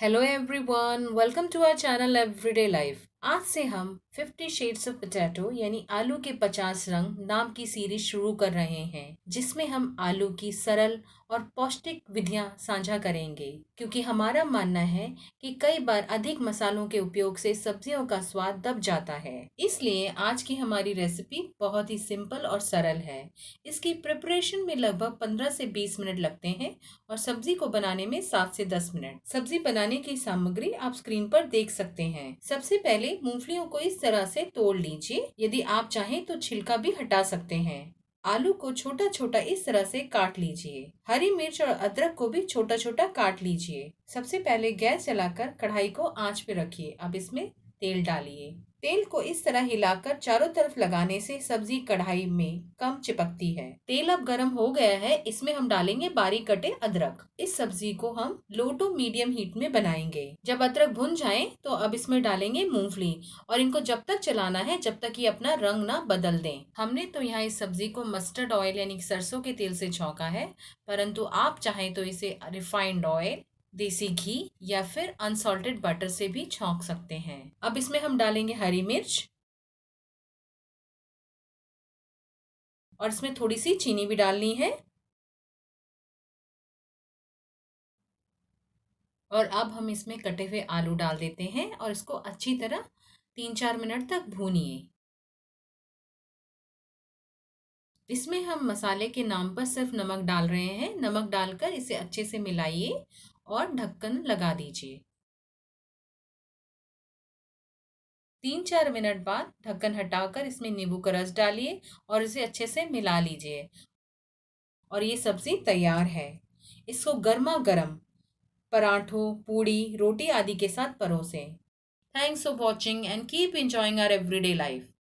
Hello everyone, welcome to our channel everyday life. आज से हम 50 शेड्स ऑफ पोटैटो यानी आलू के 50 रंग नाम की सीरीज शुरू कर रहे हैं, जिसमें हम आलू की सरल और पौष्टिक विधियां साझा करेंगे, क्योंकि हमारा मानना है कि कई बार अधिक मसालों के उपयोग से सब्जियों का स्वाद दब जाता है। इसलिए आज की हमारी रेसिपी बहुत ही सिंपल और सरल है। इसकी प्रिपरेशन में लगभग 15 से 20 मिनट लगते हैं और सब्जी को बनाने में 7 से 10 मिनट। सब्जी बनाने की सामग्री आप स्क्रीन पर देख सकते हैं। सबसे पहले मूंगफलियों को इस तरह से तोड़ लीजिए। यदि आप चाहें तो छिलका भी हटा सकते हैं। आलू को छोटा छोटा इस तरह से काट लीजिए। हरी मिर्च और अदरक को भी छोटा छोटा काट लीजिए। सबसे पहले गैस जलाकर कढ़ाई को आंच पे रखिए। अब इसमें तेल डालिए। तेल को इस तरह हिलाकर चारों तरफ लगाने से सब्जी कढ़ाई में कम चिपकती है। तेल अब गर्म हो गया है, इसमें हम डालेंगे बारीक कटे अदरक। इस सब्जी को हम लो टू मीडियम हीट में बनाएंगे। जब अदरक भुन जाए तो अब इसमें डालेंगे मूंगफली और इनको जब तक चलाना है जब तक ये अपना रंग ना बदल दें। हमने तो यहाँ इस सब्जी को मस्टर्ड ऑयल यानी सरसों के तेल से छौंका है, परंतु आप चाहें तो इसे रिफाइंड ऑयल, देसी घी या फिर अनसॉल्टेड बटर से भी छौंक सकते हैं। अब इसमें हम डालेंगे हरी मिर्च और इसमें थोड़ी सी चीनी भी डालनी है। और अब हम इसमें कटे हुए आलू डाल देते हैं और इसको अच्छी तरह 3-4 मिनट तक भूनिए। इसमें हम मसाले के नाम पर सिर्फ नमक डाल रहे हैं। नमक डालकर इसे अच्छे से मिलाइए और ढक्कन लगा दीजिए। 3-4 मिनट बाद ढक्कन हटाकर इसमें नींबू का रस डालिए और इसे अच्छे से मिला लीजिए। और ये सब्जी तैयार है। इसको गर्मा गर्म पराठों, पूड़ी, रोटी आदि के साथ परोसें। Thanks for watching and keep enjoying our everyday life.